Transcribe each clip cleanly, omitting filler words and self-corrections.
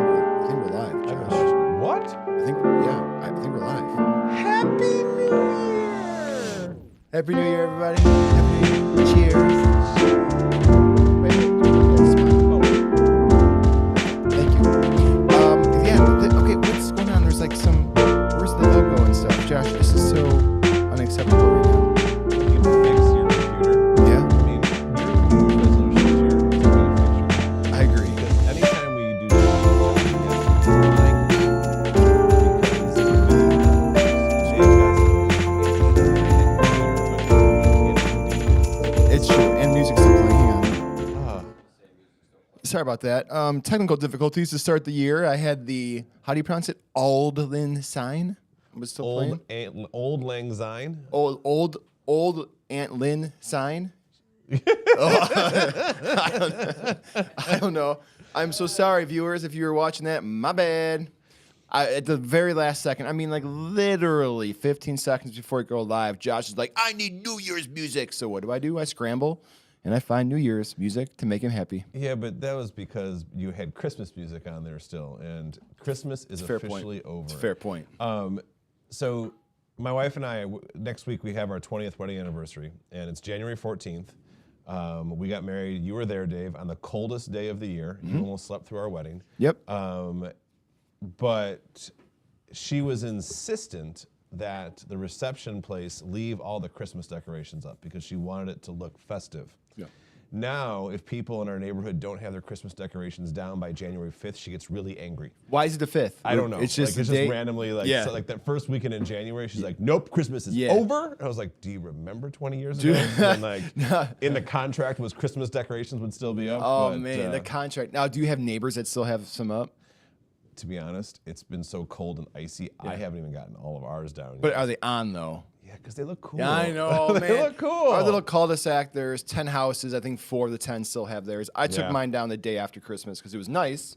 we're live, Josh. What? I think we're live. Happy New Year! Happy New Year, everybody. Happy New Year. Cheers. Thank you. Okay, what's going on? There's like where's the logo and stuff? Josh, this is so unacceptable right now. You can fix your computer. Yeah? I mean, your New Year's resolution is your picture. I agree. Because anytime we do this, It's true, and music's still playing. Hang on. Sorry about that. Technical difficulties to start the year. I had the, how do you pronounce it? Aldlin sign. Was still playing. Old Lang Syne. Old Aunt Lynn sign. I don't know. I'm so sorry, viewers, if you were watching that. My bad. At the very last second, I mean, like literally 15 seconds before it go live, Josh is like, I need New Year's music. So what do? I scramble, and I find New Year's music to make him happy. Yeah, but that was because you had Christmas music on there still, and Christmas is officially over. It's a fair point. So my wife and I, next week we have our 20th wedding anniversary, and it's January 14th. We got married, you were there, Dave, on the coldest day of the year. You almost slept through our wedding. Yep. But she was insistent that the reception place leave all the Christmas decorations up because she wanted it to look festive. Yeah. Now, if people in our neighborhood don't have their Christmas decorations down by January 5th, she gets really angry. Why is it the 5th? I don't know. It's just, randomly, so like that first weekend in January, she's like, nope, Christmas is over. And I was like, do you remember 20 years ago? And like, in the contract was Christmas decorations would still be up. Oh, man, the contract. Now, do you have neighbors that still have some up? To be honest, it's been so cold and icy, I haven't even gotten all of ours down yet. But are they on, though? Yeah, because they look cool. Yeah, I know, man. They look cool. Our little cul-de-sac, there's 10 houses. I think 4 of the 10 still have theirs. I took mine down the day after Christmas because it was nice.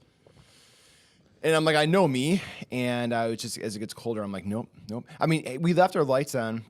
And I'm like, I know me. And I was just, as it gets colder, I'm like, nope. I mean, we left our lights on.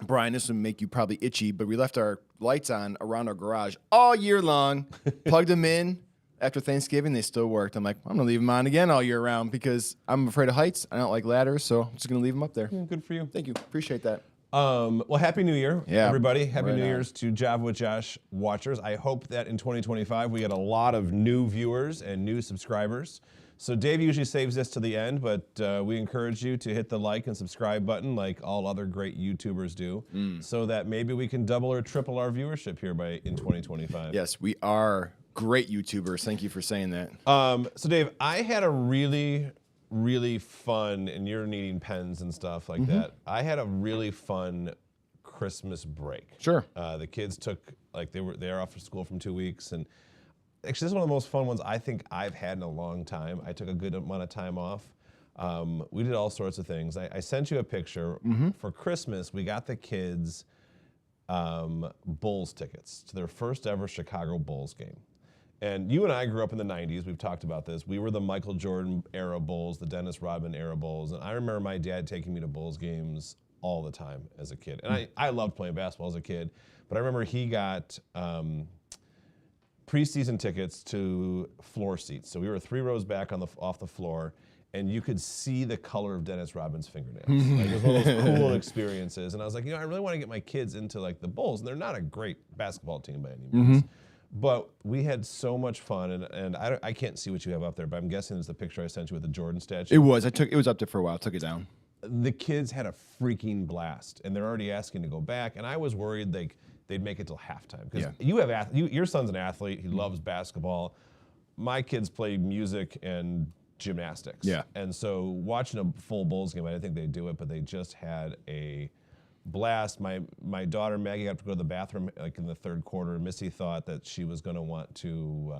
Brian, this would make you probably itchy, but we left our lights on around our garage all year long, plugged them in. After Thanksgiving, they still worked. I'm like, I'm going to leave them on again all year round because I'm afraid of heights. I don't like ladders, so I'm just going to leave them up there. Good for you. Thank you. Appreciate that. Well, Happy New Year, everybody. Happy New Year's to Java with Josh watchers. I hope that in 2025 we get a lot of new viewers and new subscribers. So Dave usually saves this to the end, but we encourage you to hit the like and subscribe button like all other great YouTubers do so that maybe we can double or triple our viewership here in 2025. Yes, we are great YouTubers. Thank you for saying that. So Dave, I had a really fun, and you're needing pens and stuff like that. I had a really fun Christmas break. Sure. The kids took, like they're off for school from 2 weeks, and actually this is one of the most fun ones I think I've had in a long time. I took a good amount of time off. We did all sorts of things. I sent you a picture. For Christmas, we got the kids Bulls tickets to their first ever Chicago Bulls game. And you and I grew up in the 90s. We've talked about this. We were the Michael Jordan era Bulls, the Dennis Rodman era Bulls. And I remember my dad taking me to Bulls games all the time as a kid. And I loved playing basketball as a kid. But I remember he got preseason tickets to floor seats. So we were 3 rows back off the floor. And you could see the color of Dennis Rodman's fingernails. Like, it was one of those cool experiences. And I was like, I really want to get my kids into like the Bulls. And they're not a great basketball team by any means. But we had so much fun, and I can't see what you have up there, but I'm guessing it's the picture I sent you with the Jordan statue. It was. It was up there for a while. I took it down. The kids had a freaking blast, and they're already asking to go back. And I was worried they'd make it till halftime because your son's an athlete. He loves basketball. My kids play music and gymnastics. Yeah. And so watching a full Bulls game, I didn't think they'd do it, but they just had a blast. My daughter Maggie got to go to the bathroom like in the third quarter. Missy thought that she was going to want to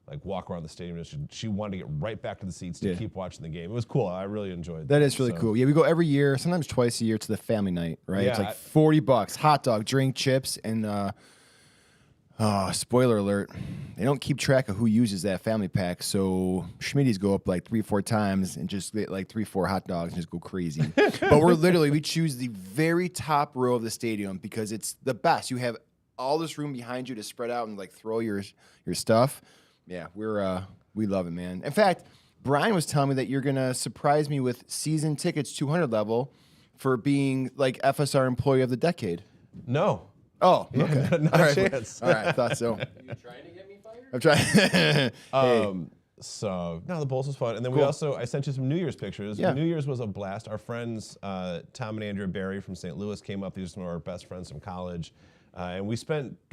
like walk around the stadium. She wanted to get right back to the seats to keep watching the game. It was cool. I really enjoyed that. That is really cool. Yeah, we go every year, sometimes twice a year to the family night, right? Yeah, it's like $40, hot dog, drink, chips, and spoiler alert, they don't keep track of who uses that family pack, so Schmitties go up like 3-4 times and just get like 3-4 hot dogs and just go crazy. But we choose the very top row of the stadium because it's the best. You have all this room behind you to spread out and like throw your stuff. Yeah, we love it, man. In fact, Brian was telling me that you're gonna surprise me with season tickets 200 level for being like FSR Employee of the Decade. No. Oh, Yeah, okay. not All a right. chance. All right, I thought so. Are you trying to get me fired? I'm trying. Hey. So no, the Bulls was fun, and then I sent you some New Year's pictures. Yeah. New Year's was a blast. Our friends Tom and Andrea Barry from St. Louis came up. These are some of our best friends from college, and we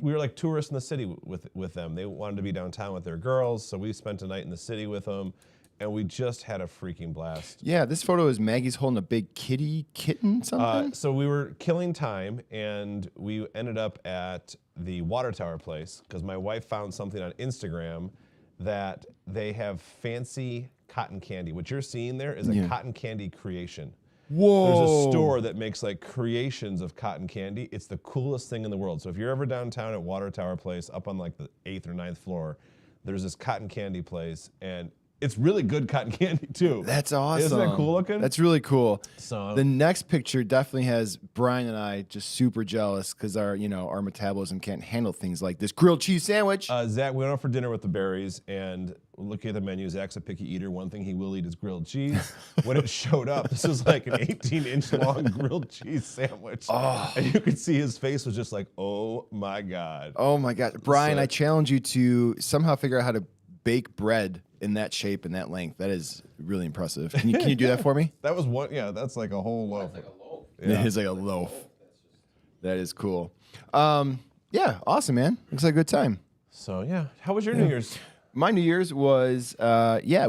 were like tourists in the city with them. They wanted to be downtown with their girls, so we spent a night in the city with them, and we just had a freaking blast. Yeah, this photo is Maggie's holding a big kitten, something. So we were killing time, and we ended up at the water tower place because my wife found something on Instagram that they have fancy cotton candy. What you're seeing there is a cotton candy creation. Whoa. There's a store that makes like creations of cotton candy. It's the coolest thing in the world. So if you're ever downtown at Water Tower Place, up on like the 8th or 9th floor, there's this cotton candy place, and it's really good cotton candy too. That's awesome. Isn't that cool looking? That's really cool. So the next picture definitely has Brian and I just super jealous because our metabolism can't handle things like this grilled cheese sandwich. Zach, we went out for dinner with the Berries, and looking at the menu, Zach's a picky eater. One thing he will eat is grilled cheese. When it showed up, this was like an 18-inch long grilled cheese sandwich. Oh. And you could see his face was just like, oh my God. Oh my God. Brian, I challenge you to somehow figure out how to bake bread in that shape and that length. That is really impressive. Can you do that for me? That was one, yeah, that's like a whole loaf. That's like a loaf. Yeah. It is like a loaf. That is cool. Yeah, awesome, man. Looks like a good time. So yeah, how was your New Year's? My New Year's was,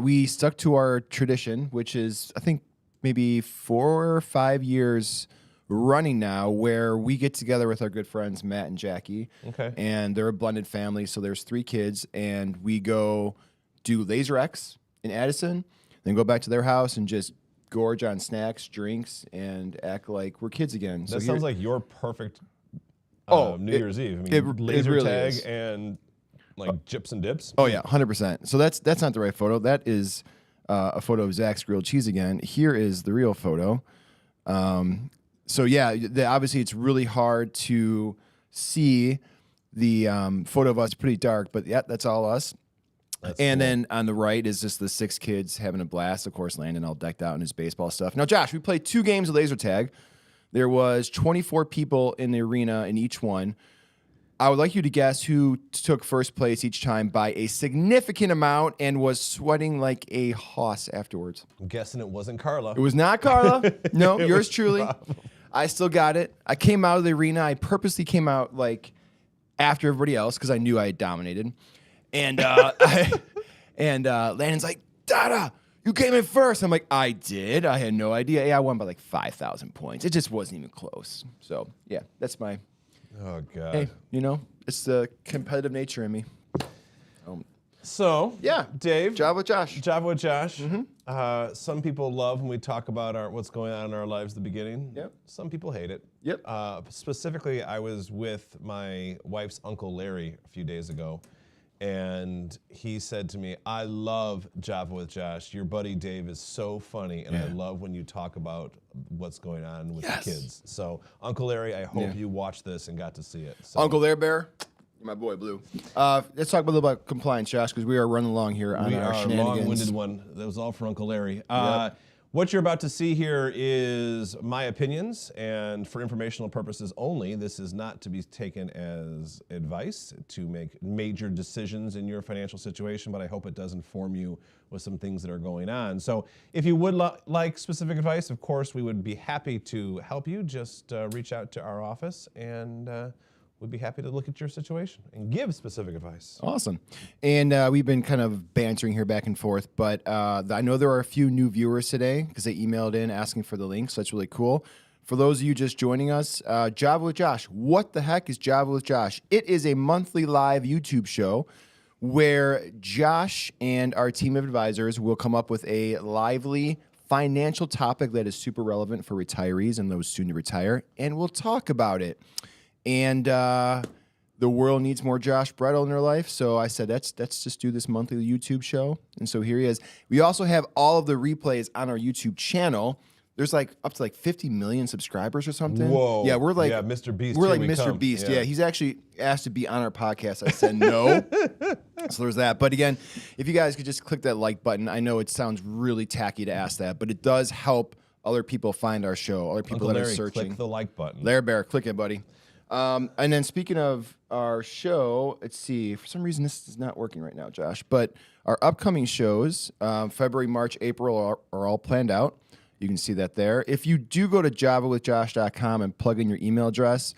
we stuck to our tradition, which is, I think, maybe 4 or 5 years running now, where we get together with our good friends, Matt and Jackie. Okay. And they're a blended family, so there's 3 kids, and we go do Laser X in Addison, then go back to their house and just gorge on snacks, drinks, and act like we're kids again. That sounds like your perfect New Year's Eve. I mean, it laser really tag is. And like chips and dips. Oh yeah, 100%. So that's not the right photo. That is a photo of Zach's grilled cheese again. Here is the real photo. So yeah, obviously it's really hard to see the photo of us. It's pretty dark, but yeah, that's all us. And then on the right is just the 6 kids having a blast. Of course, Landon all decked out in his baseball stuff. Now, Josh, we played 2 games of laser tag. There was 24 people in the arena in each one. I would like you to guess who took first place each time by a significant amount and was sweating like a hoss afterwards. I'm guessing it wasn't Carla. It was not Carla. No, It yours was truly. Rob. I still got it. I came out of the arena. I purposely came out like after everybody else because I knew I had dominated. And Landon's like, Dada, you came in first. I'm like, I did. I had no idea. Yeah, I won by like 5,000 points. It just wasn't even close. So yeah, that's my. Oh God. Hey, it's the competitive nature in me. So Yeah, Dave. Job with Josh. Java with Josh. Some people love when we talk about what's going on in our lives at the beginning. Yep. Some people hate it. Yep. Specifically, I was with my wife's Uncle Larry a few days ago, and he said to me, I love Java with Josh. Your buddy Dave is so funny, and I love when you talk about what's going on with the kids. So, Uncle Larry, I hope you watched this and got to see it. So. Uncle There Bear. You're my boy, Blue. Let's talk a little about compliance, Josh, because we are running along here on our shenanigans. We are a long-winded one. That was all for Uncle Larry. What you're about to see here is my opinions, and for informational purposes only. This is not to be taken as advice to make major decisions in your financial situation, but I hope it does inform you with some things that are going on. So if you would like specific advice, of course, we would be happy to help you. Just reach out to our office, and we'd be happy to look at your situation and give specific advice. Awesome. And we've been kind of bantering here back and forth, but I know there are a few new viewers today because they emailed in asking for the link, so that's really cool. For those of you just joining us, Java with Josh. What the heck is Java with Josh? It is a monthly live YouTube show where Josh and our team of advisors will come up with a lively financial topic that is super relevant for retirees and those soon to retire, and we'll talk about it. And the world needs more Josh Bretl in their life, so I said, let's just do this monthly YouTube show. And so here he is. We also have all of the replays on our YouTube channel. there's like up to like 50 million subscribers or something. Whoa. Yeah, we're like Mr. Beast. We're like here we Mr. come. Beast. Yeah, he's actually asked to be on our podcast. I said no. So there's that. But again, if you guys could just click that like button. I know it sounds really tacky to ask that, but it does help other people find our show, other people Uncle that Larry, are searching. click the like button. Larry Bear, click it, buddy. And then speaking of our show, let's see. For some reason, this is not working right now, Josh. But our upcoming shows, February, March, April, are all planned out. You can see that there. If you do go to javawithjosh.com and plug in your email address,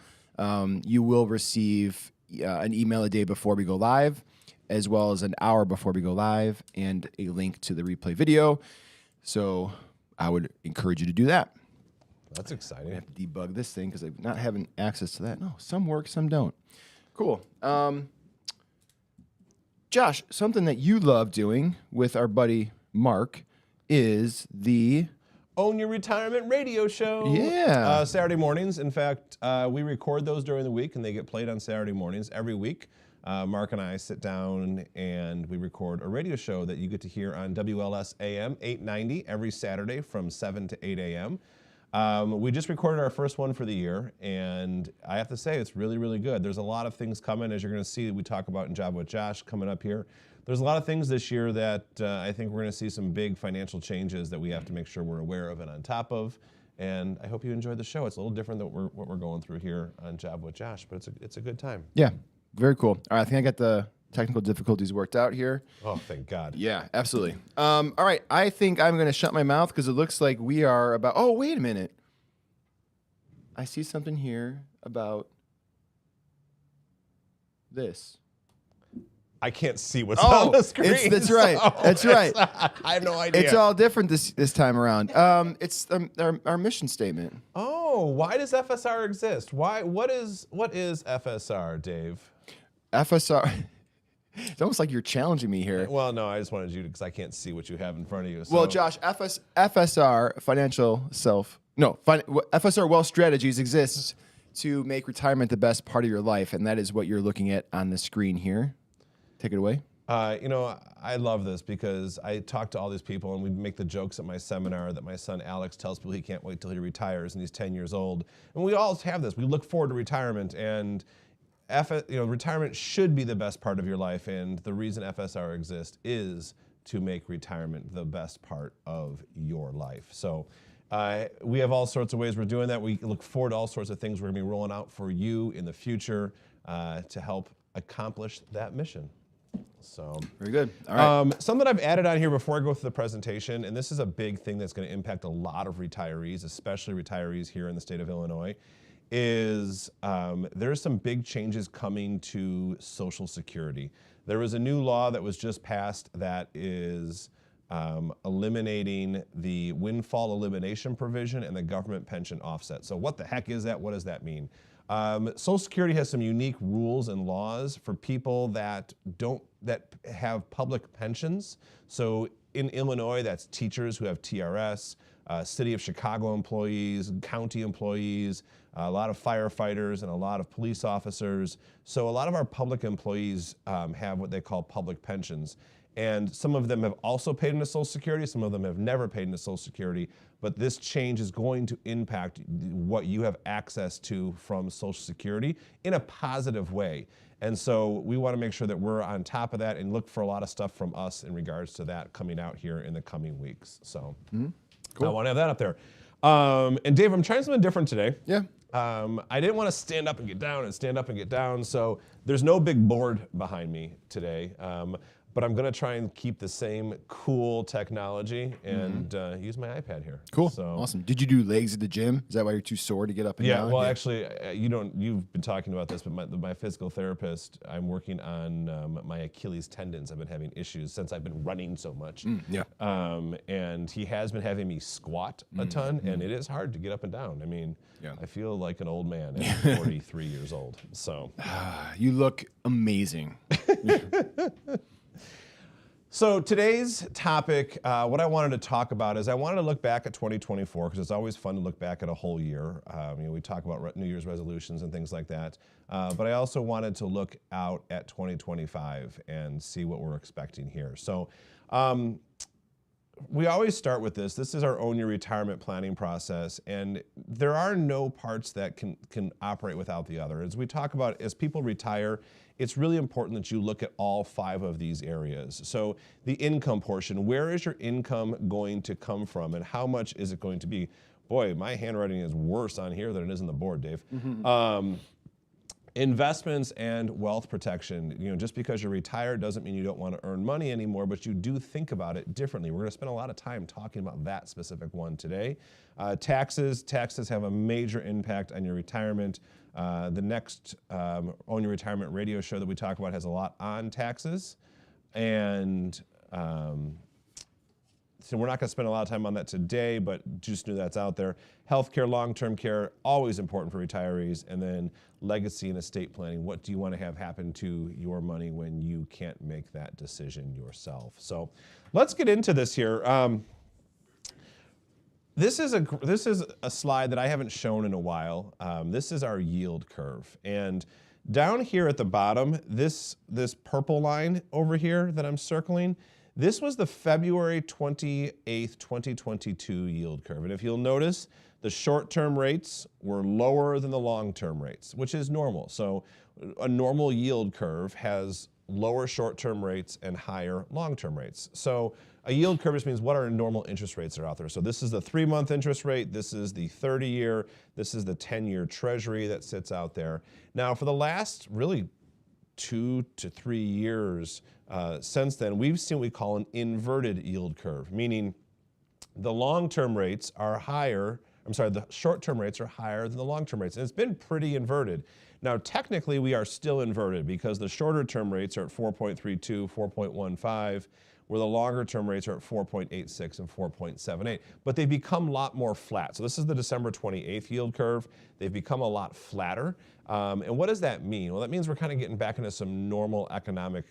you will receive an email a day before we go live, as well as an hour before we go live, and a link to the replay video. So I would encourage you to do that. That's exciting. I have to debug this thing because I'm not having access to that. No, some work, some don't. Cool. Josh, something that you love doing with our buddy Mark is the Own Your Retirement radio show. Yeah. Saturday mornings. In fact, we record those during the week, and they get played on Saturday mornings every week. Mark and I sit down and we record a radio show that you get to hear on WLS AM 890 every Saturday from 7 to 8 a.m. We just recorded our first one for the year, and I have to say it's really, really good. There's a lot of things coming, as you're going to see, we talk about in Java with Josh coming up here. There's a lot of things this year that I think we're going to see some big financial changes that we have to make sure we're aware of and on top of. And I hope you enjoyed the show. It's a little different than what we're going through here on Java with Josh, but it's a good time. Yeah, very cool. All right, I think I got the technical difficulties worked out here. Oh, thank God. Yeah, absolutely. All right, I think I'm going to shut my mouth because it looks like we are about... Oh, wait a minute. I see something here about this. I can't see what's on the screen. That's right. That's right. I have no idea. It's all different this time around. It's our mission statement. Oh, why does FSR exist? What is FSR, Dave? FSR... It's almost like you're challenging me here. Well, no, I just wanted you to, because I can't see what you have in front of you. So. Well, Josh, FSR FSR Wealth Strategies exists to make retirement the best part of your life, and that is what you're looking at on the screen here. Take it away. I love this because I talk to all these people, and we make the jokes at my seminar that my son Alex tells people he can't wait till he retires, and he's 10 years old. And we all have this. We look forward to retirement, and retirement should be the best part of your life, and the reason FSR exists is to make retirement the best part of your life. So we have all sorts of ways we're doing that. We look forward to all sorts of things we're going to be rolling out for you in the future to help accomplish that mission. So very good. All right. Something I've added on here before I go through the presentation, and this is a big thing that's going to impact a lot of retirees, especially retirees here in the state of Illinois, is there's some big changes coming to Social Security. There was a new law that was just passed that is eliminating the windfall elimination provision and the government pension offset. So what the heck is that? What does that mean? Social Security has some unique rules and laws for people that have public pensions. So in Illinois, that's teachers who have TRS, City of Chicago employees, county employees, a lot of firefighters, and a lot of police officers. So a lot of our public employees have what they call public pensions. And some of them have also paid into Social Security, some of them have never paid into Social Security, but this change is going to impact what you have access to from Social Security in a positive way. And so we want to make sure that we're on top of that and look for a lot of stuff from us in regards to that coming out here in the coming weeks. So cool. I want to have that up there. And Dave, I'm trying something different today. Yeah. I didn't want to stand up and get down and stand up and get down, so there's no big board behind me today. But I'm going to try and keep the same cool technology and use my iPad here. Cool. So, awesome. Did you do legs at the gym? Is that why you're too sore to get up and down? Yeah, well, actually, you've been talking about this, but my physical therapist, I'm working on my Achilles tendons. I've been having issues since I've been running so much. And he has been having me squat a ton, and it is hard to get up and down. I mean, I feel like an old man at 43 years old. So you look amazing. So today's topic, what I wanted to talk about is I wanted to look back at 2024 because it's always fun to look back at a whole year. We talk about New Year's resolutions and things like that. But I also wanted to look out at 2025 and see what we're expecting here. So we always start with this. This is our Own Your Retirement planning process, and there are no parts that can operate without the other. As we talk about, as people retire, it's really important that you look at all 5 of these areas. So the income portion, where is your income going to come from, and how much is it going to be? Boy, my handwriting is worse on here than it is on the board, Dave. Investments and wealth protection. You know, just because you're retired doesn't mean you don't want to earn money anymore, but you do think about it differently. We're going to spend a lot of time talking about that specific one today. Taxes have a major impact on your retirement. The next Own Your Retirement radio show that we talk about has a lot on taxes, and so we're not going to spend a lot of time on that today, but just knew that's out there. Healthcare, long-term care, always important for retirees. And then legacy and estate planning. What do you want to have happen to your money when you can't make that decision yourself? So let's get into this here. This is a slide that I haven't shown in a while. This is our yield curve. And down here at the bottom, this purple line over here that I'm circling, this was the February 28th, 2022 yield curve. And if you'll notice, the short-term rates were lower than the long-term rates, which is normal. So a normal yield curve has lower short-term rates and higher long-term rates. So a yield curve just means what are normal interest rates that are out there. So this is the 3-month interest rate, this is the 30-year, this is the 10-year Treasury that sits out there. Now for the last really 2 to 3 years since then, we've seen what we call an inverted yield curve, meaning the long-term rates are higher, the short-term rates are higher than the long-term rates. And it's been pretty inverted. Now, technically, we are still inverted because the shorter-term rates are at 4.32, 4.15, where the longer-term rates are at 4.86 and 4.78. But they've become a lot more flat. So this is the December 28th yield curve. They've become a lot flatter. And what does that mean? Well, that means we're kind of getting back into some normal economic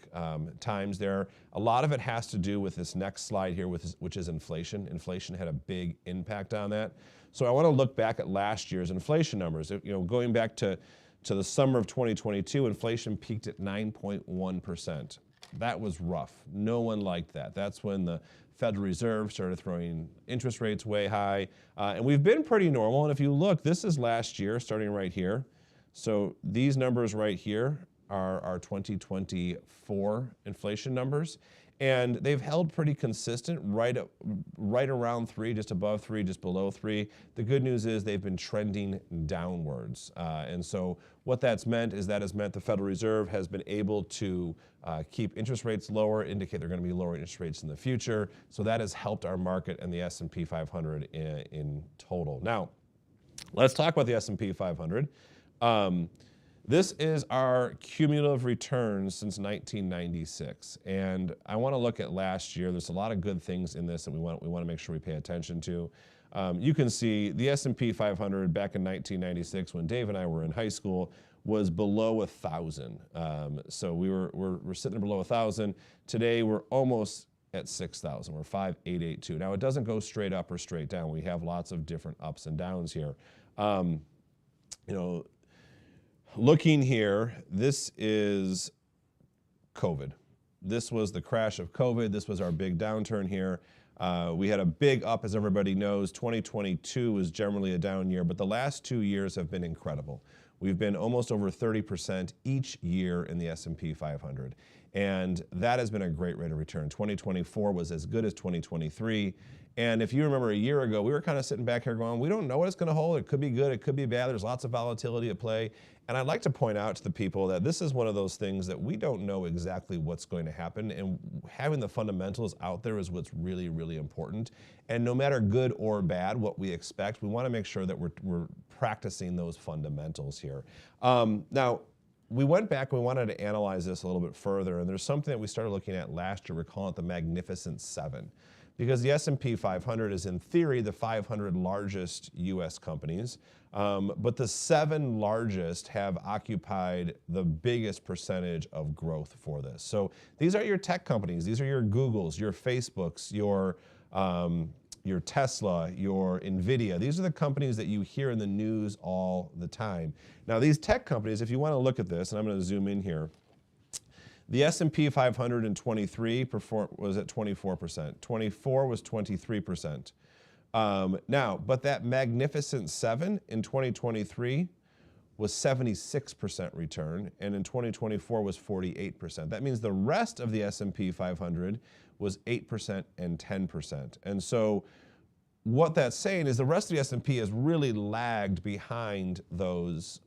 times there. A lot of it has to do with this next slide here, which is inflation. Inflation had a big impact on that. So I want to look back at last year's inflation numbers. You know, going back to the summer of 2022, inflation peaked at 9.1%. That was rough. No one liked that. That's when the Federal Reserve started throwing interest rates way high. And we've been pretty normal. And if you look, this is last year, starting right here. So these numbers right here are our 2024 inflation numbers. And they've held pretty consistent, right around 3, just above 3, just below 3. The good news is they've been trending downwards. And so what that's meant is that has meant the Federal Reserve has been able to keep interest rates lower, indicate they're going to be lower interest rates in the future. So that has helped our market and the S&P 500 in total. Now, let's talk about the S&P 500. This is our cumulative returns since 1996, and I want to look at last year. There's a lot of good things in this that we want to make sure we pay attention to. You can see the S&P 500 back in 1996, when Dave and I were in high school, was below 1,000. So we're sitting below 1,000. Today we're almost at 6,000. We're 5,882. Now it doesn't go straight up or straight down. We have lots of different ups and downs here. You know. Looking here, this is COVID. This was the crash of COVID. This was our big downturn here. We had a big up, as everybody knows. 2022 was generally a down year, but the last 2 years have been incredible. We've been almost over 30% each year in the S&P 500, and that has been a great rate of return. 2024 was as good as 2023. And if you remember a year ago, we were kind of sitting back here going, we don't know what it's going to hold. It could be good. It could be bad. There's lots of volatility at play. And I'd like to point out to the people that this is one of those things that we don't know exactly what's going to happen. And having the fundamentals out there is what's really, really important. And no matter good or bad, what we expect, we want to make sure that we're practicing those fundamentals here. Now, we went back and we wanted to analyze this a little bit further. And there's something that we started looking at last year. We're calling it the Magnificent Seven. Because the S&P 500 is, in theory, the 500 largest U.S. companies, but the 7 largest have occupied the biggest percentage of growth for this. So these are your tech companies. These are your Googles, your Facebooks, your Tesla, your NVIDIA. These are the companies that you hear in the news all the time. Now, these tech companies, if you want to look at this, and I'm going to zoom in here, The S&P 500 in 23 was at 24%. 24 was 23%. Now, but that Magnificent 7 in 2023 was 76% return, and in 2024 was 48%. That means the rest of the S&P 500 was 8% and 10%. And so what that's saying is the rest of the S&P has really lagged behind those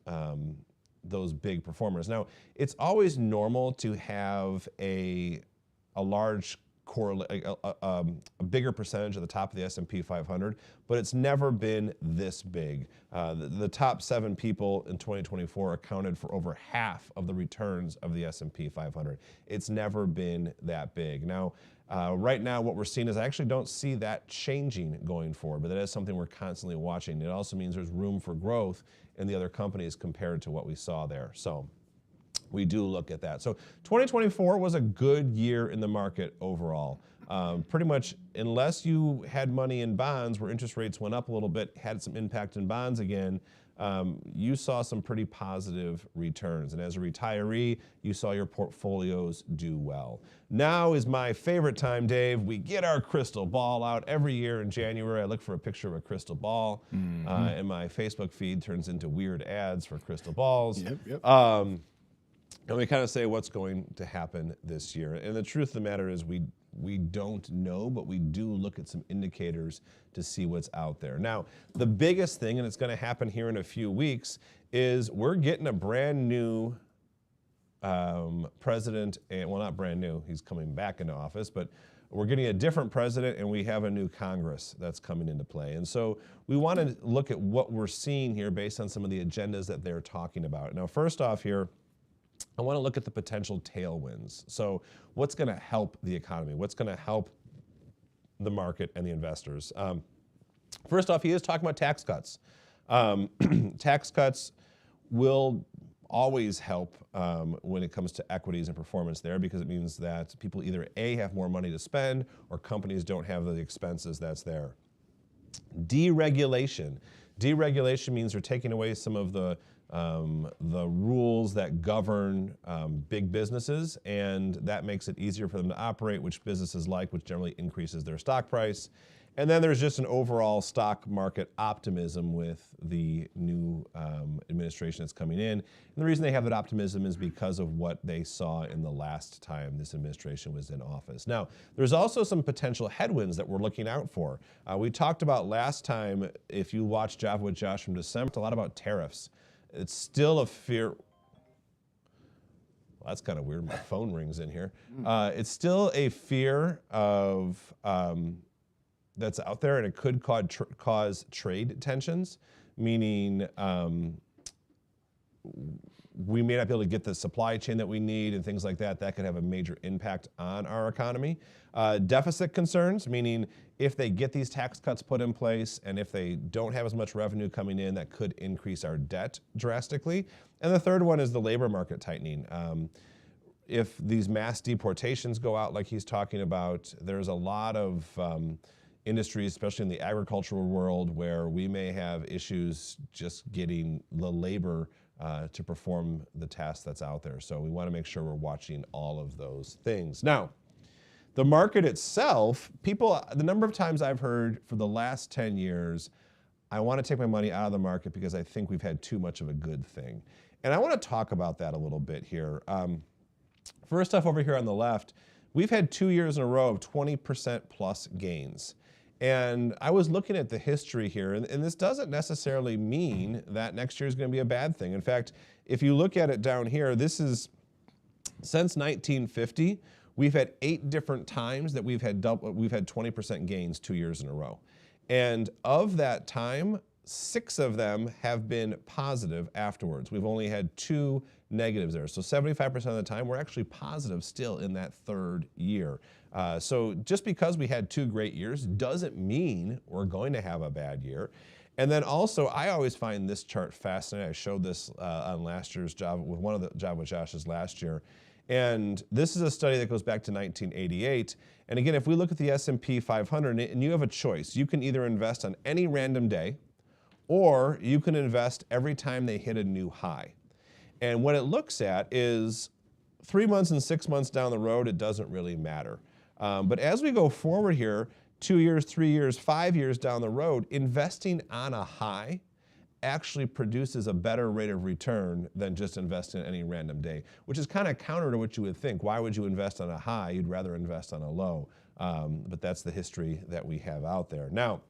big performers. Now, it's always normal to have a large a bigger percentage at the top of the S&P 500, but it's never been this big. The top 7 people in 2024 accounted for over half of the returns of the S&P 500. It's never been that big. Now, right now, what we're seeing is I actually don't see that changing going forward, but that is something we're constantly watching. It also means there's room for growth in the other companies compared to what we saw there. So we do look at that. So 2024 was a good year in the market overall. Pretty much, unless you had money in bonds where interest rates went up a little bit, had some impact in bonds again, you saw some pretty positive returns. And as a retiree, you saw your portfolios do well. Now is my favorite time, Dave. We get our crystal ball out every year in January. I look for a picture of a crystal ball, and my Facebook feed turns into weird ads for crystal balls. Yep. And we kind of say what's going to happen this year. And the truth of the matter is we don't know, but we do look at some indicators to see what's out there. Now, the biggest thing, and it's going to happen here in a few weeks, is we're getting a brand new president, and well, not brand new, he's coming back into office, but we're getting a different president, and we have a new Congress that's coming into play. And so we want to look at what we're seeing here based on some of the agendas that they're talking about. Now, first off here, I want to look at the potential tailwinds. So what's going to help the economy? What's going to help the market and the investors? First off, he is talking about tax cuts. Tax cuts will always help when it comes to equities and performance there, because it means that people either A, have more money to spend, or companies don't have the expenses that's there. Deregulation. Deregulation means they're taking away some of the rules that govern big businesses, and that makes it easier for them to operate, which businesses like, which generally increases their stock price. And then there's just an overall stock market optimism with the new administration that's coming in. And the reason they have that optimism is because of what they saw in the last time this administration was in office. Now, there's also some potential headwinds that we're looking out for. We talked about last time, if you watched Java with Josh from December, a lot about tariffs. It's still a fear. Well, that's kind of weird. My phone rings in here. It's still a fear of that's out there, and it could cause trade tensions, meaning we may not be able to get the supply chain that we need and things like that. That could have a major impact on our economy. Deficit concerns, meaning if they get these tax cuts put in place and if they don't have as much revenue coming in, that could increase our debt drastically. And the third one is the labor market tightening. If these mass deportations go out like he's talking about, there's a lot of industries, especially in the agricultural world, where we may have issues just getting the labor to perform the task that's out there. So we want to make sure we're watching all of those things. Now, the market itself, the number of times I've heard for the last 10 years, I want to take my money out of the market because I think we've had too much of a good thing. And I want to talk about that a little bit here. First off, over here on the left, we've had 2 years in a row of 20% plus gains. And I was looking at the history here, and this doesn't necessarily mean that next year is going to be a bad thing. In fact, if you look at it down here, this is since 1950, we've had 8 different times that we've had 20% gains 2 years in a row. And of that time, 6 of them have been positive afterwards. We've only had 2 negatives there. So 75% of the time, we're actually positive still in that 3rd year. So just because we had 2 great years doesn't mean we're going to have a bad year. And then also, I always find this chart fascinating. I showed this on last year's Java, with one of the Java with Josh's last year. And this is a study that goes back to 1988. And again, if we look at the S&P 500, and you have a choice, you can either invest on any random day, or you can invest every time they hit a new high. And what it looks at is 3 months and 6 months down the road, it doesn't really matter. But as we go forward here, 2 years, 3 years, 5 years down the road, investing on a high actually produces a better rate of return than just investing on any random day, which is kind of counter to what you would think. Why would you invest on a high? You'd rather invest on a low. But that's the history that we have out there. Now,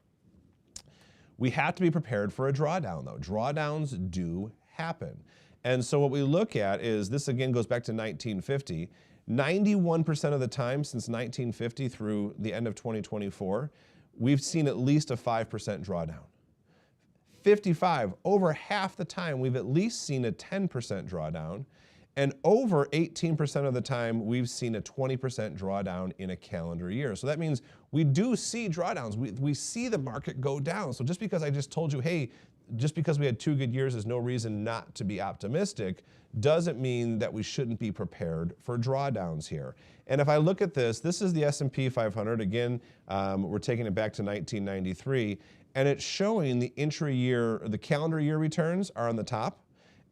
we have to be prepared for a drawdown, though. Drawdowns do happen. And so what we look at is, this again goes back to 1950. 91% of the time since 1950 through the end of 2024, we've seen at least a 5% drawdown. 55, over half the time, we've at least seen a 10% drawdown. And over 18% of the time, we've seen a 20% drawdown in a calendar year. So that means we do see drawdowns. We see the market go down. So just because I just told you, hey, just because we had 2 good years is no reason not to be optimistic, doesn't mean that we shouldn't be prepared for drawdowns here. And if I look at this is the S&P 500. Again, we're taking it back to 1993. And it's showing the intra-year, the calendar year returns are on the top,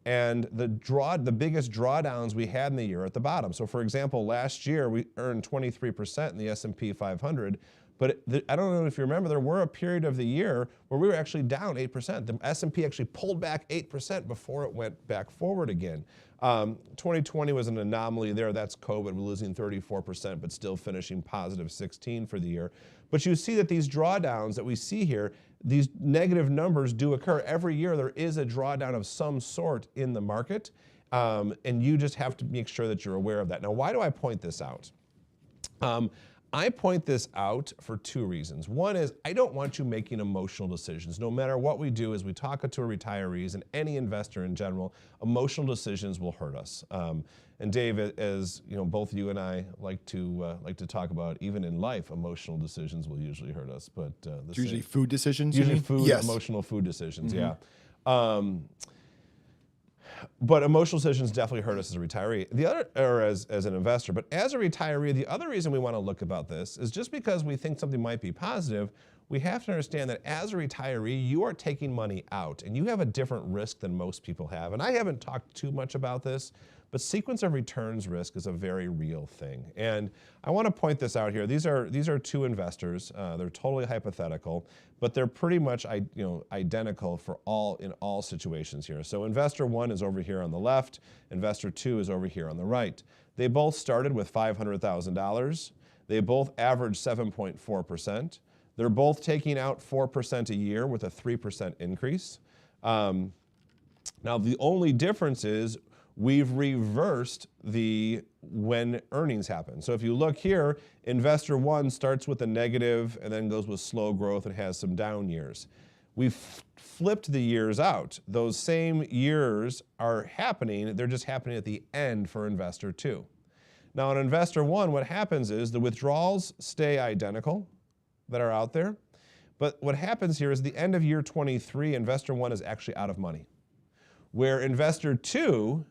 and the biggest drawdowns we had in the year at the bottom. So for example, last year we earned 23% in the S&P 500, but I don't know if you remember, there were a period of the year where we were actually down 8%. The S&P actually pulled back 8% before it went back forward again. 2020 was an anomaly there. That's COVID. We're losing 34%, but still finishing positive 16 for the year. But you see that these drawdowns that we see here, these negative numbers do occur. Every year there is a drawdown of some sort in the market, and you just have to make sure that you're aware of that. Now, why do I point this out? I point this out for 2 reasons. One is, I don't want you making emotional decisions. No matter what we do, as we talk to retirees and any investor in general, emotional decisions will hurt us. And Dave, as you know, both you and I like to talk about, even in life, emotional decisions will usually hurt us. But usually food decisions. Usually food, yes. Emotional food decisions. Mm-hmm. Yeah. But emotional decisions definitely hurt us as a retiree, or as an investor. But as a retiree, the other reason we want to look about this is just because we think something might be positive, we have to understand that as a retiree, you are taking money out, and you have a different risk than most people have. And I haven't talked too much about this, but sequence of returns risk is a very real thing. And I want to point this out here. These are 2 investors. They're totally hypothetical, but they're pretty much identical for in all situations here. So investor 1 is over here on the left. Investor 2 is over here on the right. They both started with $500,000. They both averaged 7.4%. They're both taking out 4% a year with a 3% increase. Now, the only difference is we've reversed when earnings happen. So if you look here, investor 1 starts with a negative and then goes with slow growth and has some down years. We've flipped the years out. Those same years are happening, they're just happening at the end for investor 2. Now on investor 1, what happens is the withdrawals stay identical that are out there, but what happens here is the end of year 23, investor 1 is actually out of money, where investor 2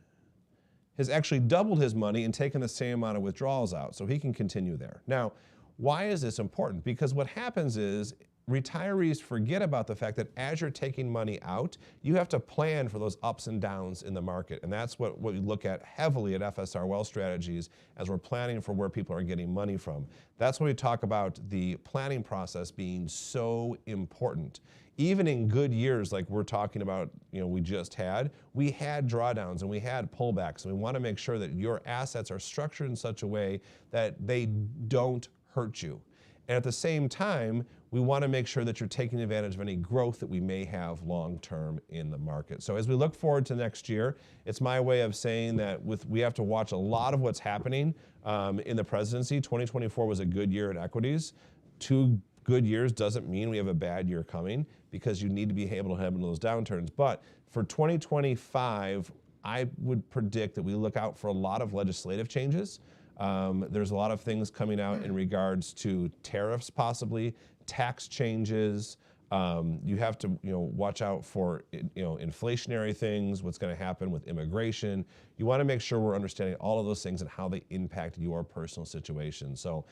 has actually doubled his money and taken the same amount of withdrawals out, so he can continue there. Now, why is this important? Because what happens is retirees forget about the fact that as you're taking money out, you have to plan for those ups and downs in the market. And that's what we look at heavily at FSR Wealth Strategies as we're planning for where people are getting money from. That's when we talk about the planning process being so important. Even in good years like we're talking about, we just had, we had drawdowns and we had pullbacks. And we want to make sure that your assets are structured in such a way that they don't hurt you. And at the same time, we want to make sure that you're taking advantage of any growth that we may have long-term in the market. So as we look forward to next year, it's my way of saying that we have to watch a lot of what's happening in the presidency. 2024 was a good year in equities. 2 good years doesn't mean we have a bad year coming, because you need to be able to handle those downturns. But for 2025, I would predict that we look out for a lot of legislative changes. There's a lot of things coming out in regards to tariffs, possibly tax changes. You have to watch out for inflationary things, what's going to happen with immigration. You want to make sure we're understanding all of those things and how they impact your personal situation. So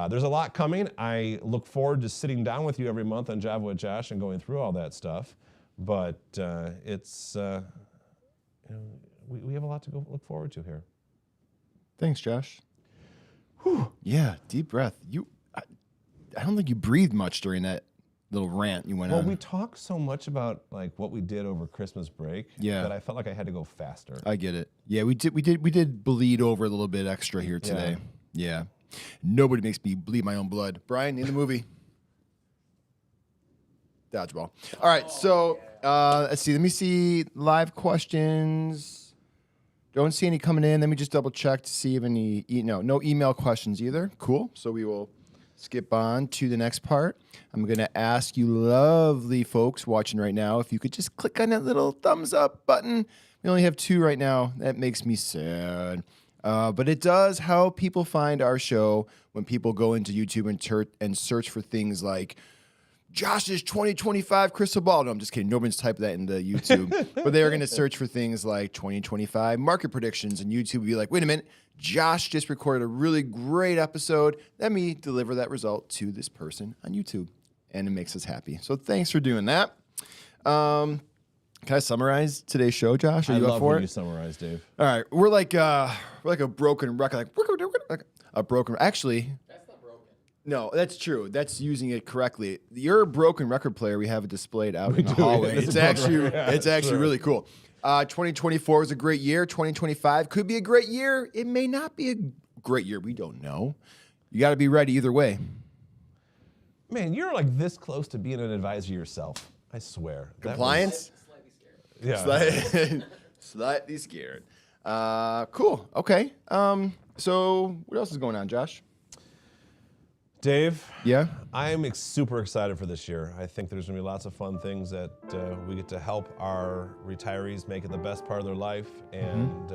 there's a lot coming. I look forward to sitting down with you every month on Java with Josh and going through all that stuff. But we have a lot to look forward to here. Thanks, Josh. Whew. Yeah, deep breath. I don't think you breathed much during that little rant you went on. Well, we talked so much about like what we did over Christmas break that I felt like I had to go faster. I get it. Yeah, we did bleed over a little bit extra here today. Yeah. Nobody makes me bleed my own blood. Brian, in the movie. Dodgeball. All right, so let's see. Let me see live questions. Don't see any coming in. Let me just double check to see if any. No email questions either. Cool. So we will skip on to the next part. I'm going to ask you lovely folks watching right now if you could just click on that little thumbs up button. We only have 2 right now. That makes me sad. But it does help people find our show when people go into YouTube and search for things like Josh's 2025 crystal ball. No, I'm just kidding. Nobody's typed that into YouTube. But they're going to search for things like 2025 market predictions, and YouTube will be like, wait a minute, Josh just recorded a really great episode. Let me deliver that result to this person on YouTube. And it makes us happy. So thanks for doing that. Can I summarize today's show, Josh? Are you up for it? I love when you summarize, Dave. All right. We're like a broken record. Like a broken... Actually... No, that's true. That's using it correctly. You're a broken record player. We have it displayed out in the hallway. It's actually really cool. 2024 is a great year. 2025 could be a great year. It may not be a great year. We don't know. You got to be ready either way. Man, you're like this close to being an advisor yourself. I swear. Compliance? Slightly scared. Yeah. Slightly scared. Cool. Okay. So what else is going on, Josh? Dave, yeah, I'm super excited for this year. I think there's going to be lots of fun things that we get to help our retirees make it the best part of their life. And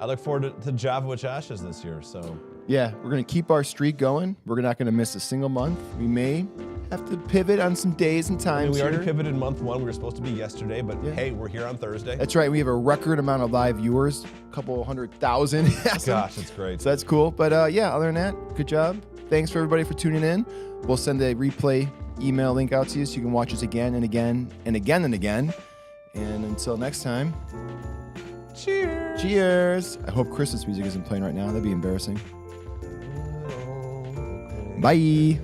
I look forward to Java with Josh's this year. So yeah, we're going to keep our streak going. We're not going to miss a single month. We may have to pivot on some days and times. We already pivoted month 1. We were supposed to be yesterday, but hey, we're here on Thursday. That's right. We have a record amount of live viewers, a couple 100,000. Gosh, that's great. So that's cool. But yeah, other than that, good job. Thanks for everybody for tuning in. We'll send a replay email link out to you so you can watch us again and again and again and again. And until next time, cheers. Cheers. I hope Christmas music isn't playing right now. That'd be embarrassing. Bye.